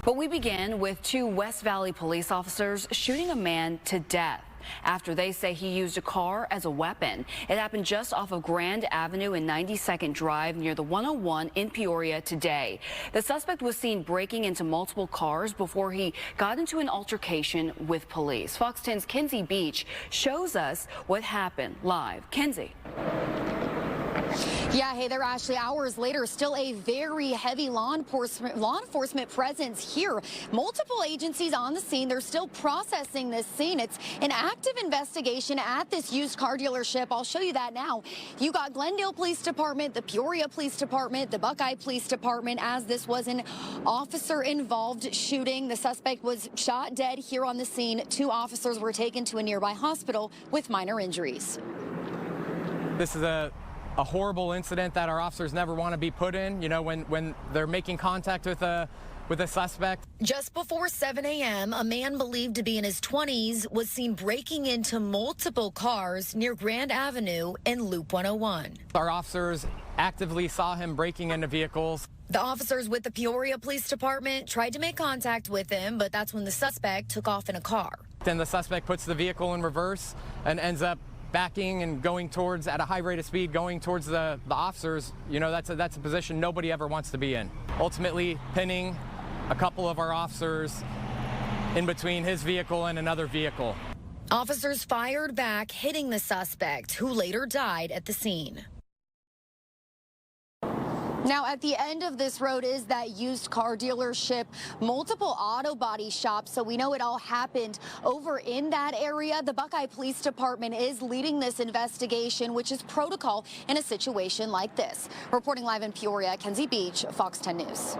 But we begin with two West Valley police officers shooting a man to death after they say he used a car as a weapon. It happened just off of Grand Avenue and 92nd Drive near the 101 in Peoria today. The suspect was seen breaking into multiple cars before he got into an altercation with police. Fox 10's Kenzie Beach shows us what happened live. Kenzie. Yeah, hey there, Ashley. Hours later, still a very heavy law enforcement presence here. Multiple agencies on the scene. They're still processing this scene. It's an active investigation at this used car dealership. I'll show you that now. You got Glendale Police Department, the Peoria Police Department, the Buckeye Police Department, as this was an officer-involved shooting. The suspect was shot dead here on the scene. Two officers were taken to a nearby hospital with minor injuries. This is a horrible incident that our officers never want to be put in, you know, when they're making contact with a suspect. Just before 7 a.m., a man believed to be in his 20s was seen breaking into multiple cars near Grand Avenue and Loop 101. Our officers actively saw him breaking into vehicles. The officers with the Peoria Police Department tried to make contact with him, but that's when the suspect took off in a car. Then the suspect puts the vehicle in reverse and ends up backing and going towards, at a high rate of speed, going towards the officers. You know, that's a position nobody ever wants to be in. Ultimately pinning a couple of our officers in between his vehicle and another vehicle. Officers fired back, hitting the suspect, who later died at the scene. Now, at the end of this road is that used car dealership, multiple auto body shops, so we know it all happened over in that area. The Buckeye Police Department is leading this investigation, which is protocol in a situation like this. Reporting live in Peoria, Kenzie Beach, Fox 10 News.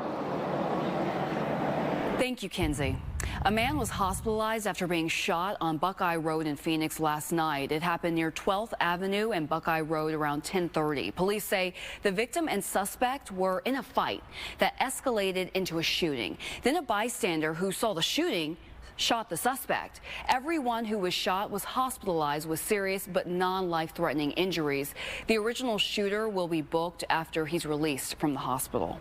Thank you, Kenzie. A man was hospitalized after being shot on Buckeye Road in Phoenix last night. It happened near 12th Avenue and Buckeye Road around 10:30. Police say the victim and suspect were in a fight that escalated into a shooting. Then a bystander who saw the shooting shot the suspect. Everyone who was shot was hospitalized with serious but non-life-threatening injuries. The original shooter will be booked after he's released from the hospital.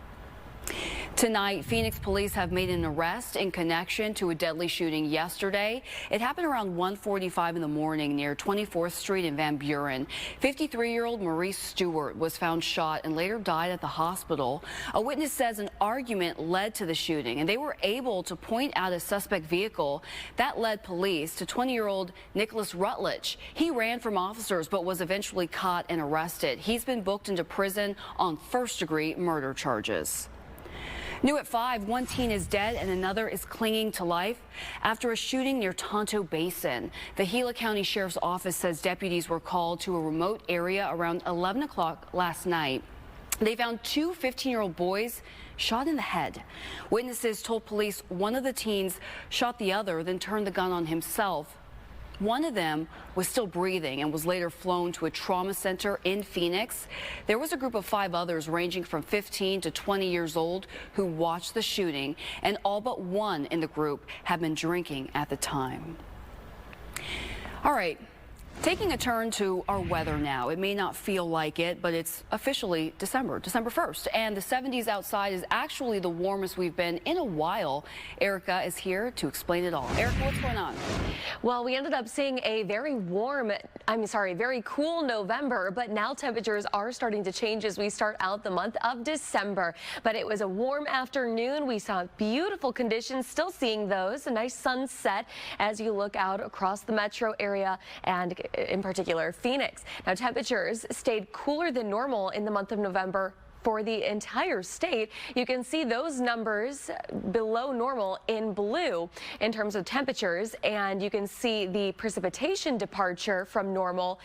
Tonight, Phoenix police have made an arrest in connection to a deadly shooting yesterday. It happened around 1:45 in the morning near 24th Street in Van Buren. 53-year-old Maurice Stewart was found shot and later died at the hospital. A witness says an argument led to the shooting, and they were able to point out a suspect vehicle. That led police to 20-year-old Nicholas Rutledge. He ran from officers but was eventually caught and arrested. He's been booked into prison on first-degree murder charges. New at 5, one teen is dead and another is clinging to life after a shooting near Tonto Basin. The Gila County Sheriff's Office says deputies were called to a remote area around 11 o'clock last night. They found two 15-year-old boys shot in the head. Witnesses told police one of the teens shot the other, then turned the gun on himself. One of them was still breathing and was later flown to a trauma center in Phoenix. There was a group of 5 others ranging from 15 to 20 years old who watched the shooting, and all but one in the group had been drinking at the time. All right. Taking a turn to our weather now. It may not feel like it, but it's officially December 1st, and the 70s outside is actually the warmest we've been in a while. Erica is here to explain it all. Erica, what's going on? Well, we ended up seeing a very cool November, but now temperatures are starting to change as we start out the month of December. But it was a warm afternoon. We saw beautiful conditions, still seeing those, a nice sunset as you look out across the metro area and in particular Phoenix. Now, temperatures stayed cooler than normal in the month of November for the entire state. You can see those numbers below normal in blue in terms of temperatures, and you can see the precipitation departure from normal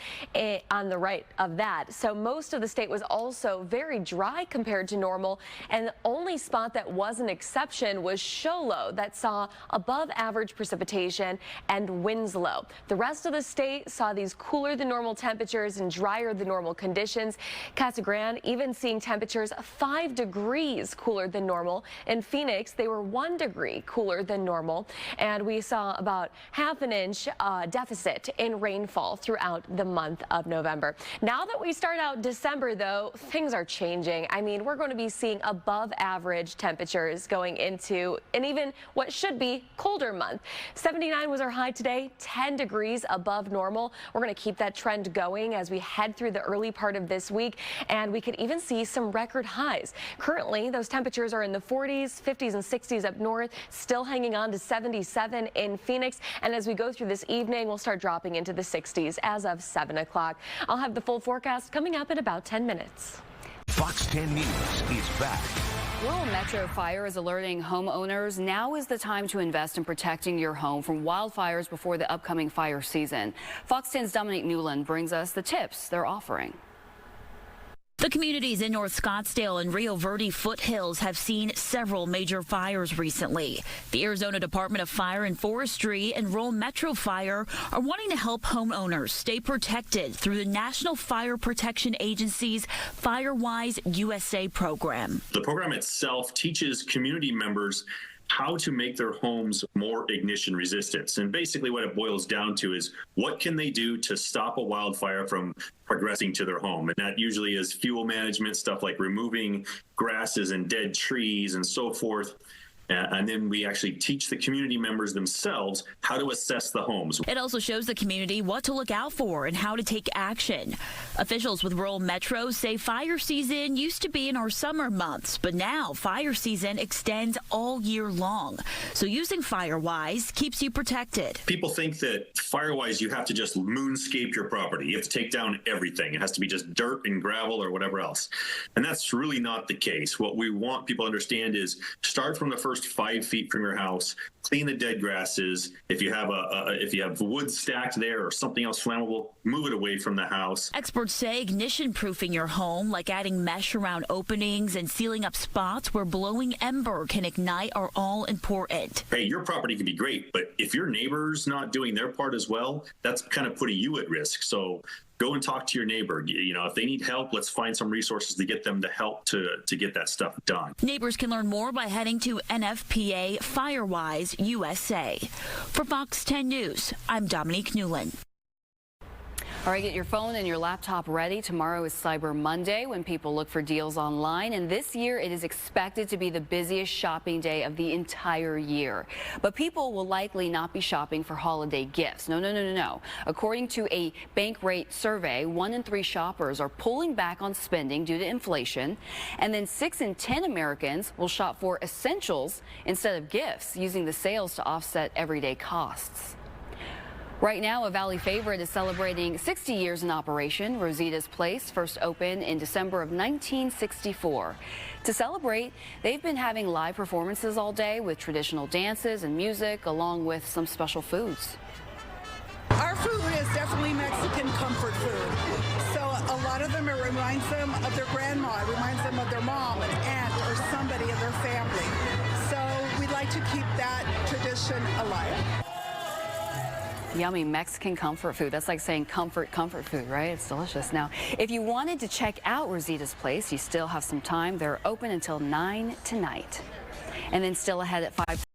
on the right of that. So most of the state was also very dry compared to normal, and the only spot that was an exception was Show Low, that saw above average precipitation and Winslow. The rest of the state saw these cooler than normal temperatures and drier than normal conditions. Casa Grande even seeing temperatures temperatures 5 degrees cooler than normal. In Phoenix, they were 1 degree cooler than normal. And we saw about half an inch deficit in rainfall throughout the month of November. Now that we start out December, though, things are changing. I mean, we're going to be seeing above average temperatures going into an even what should be colder month. 79 was our high today, 10 degrees above normal. We're going to keep that trend going as we head through the early part of this week, and we could even see some record highs. Currently, those temperatures are in the 40s, 50s, and 60s up north, still hanging on to 77 in Phoenix. And as we go through this evening, we'll start dropping into the 60s as of 7 o'clock. I'll have the full forecast coming up in about 10 minutes. Fox 10 News is back. Rural Metro Fire is alerting homeowners now is the time to invest in protecting your home from wildfires before the upcoming fire season. Fox 10's Dominique Newland brings us the tips they're offering. The communities in North Scottsdale and Rio Verde foothills have seen several major fires recently. The Arizona Department of Fire and Forestry and Rural Metro Fire are wanting to help homeowners stay protected through the National Fire Protection Agency's FireWise USA program. The program itself teaches community members how to make their homes more ignition resistant. And basically what it boils down to is what can they do to stop a wildfire from progressing to their home? And that usually is fuel management, stuff like removing grasses and dead trees and so forth. And then we actually teach the community members themselves how to assess the homes. It also shows the community what to look out for and how to take action. Officials with Rural Metro say fire season used to be in our summer months, but now fire season extends all year long. So using FireWise keeps you protected. People think that FireWise, you have to just moonscape your property. You have to take down everything. It has to be just dirt and gravel or whatever else. And that's really not the case. What we want people to understand is start from the first 5 feet from your house, clean the dead grasses. If you have wood stacked there or something else flammable, move it away from the house. Experts say ignition proofing your home, like adding mesh around openings and sealing up spots where blowing ember can ignite, are all important. Hey, your property can be great, but if your neighbor's not doing their part as well, that's kind of putting you at risk. So go and talk to your neighbor. You know, if they need help, let's find some resources to get them to help to get that stuff done. Neighbors can learn more by heading to NFPA FireWise USA. For Fox 10 News, I'm Dominique Newland. All right, get your phone and your laptop ready. Tomorrow is Cyber Monday when people look for deals online. And this year it is expected to be the busiest shopping day of the entire year. But people will likely not be shopping for holiday gifts. No. According to a Bankrate survey, 1 in 3 shoppers are pulling back on spending due to inflation. And then 6 in 10 Americans will shop for essentials instead of gifts, using the sales to offset everyday costs. Right now, a Valley favorite is celebrating 60 years in operation. Rosita's Place first opened in December of 1964. To celebrate, they've been having live performances all day with traditional dances and music, along with some special foods. Our food is definitely Mexican comfort food. So a lot of them, it reminds them of their grandma, it reminds them of their mom, an aunt, or somebody in their family. So we'd like to keep that tradition alive. Yummy Mexican comfort food. That's like saying comfort food, right? It's delicious. Now, if you wanted to check out Rosita's Place, you still have some time. They're open until 9 tonight. And then still ahead at 5.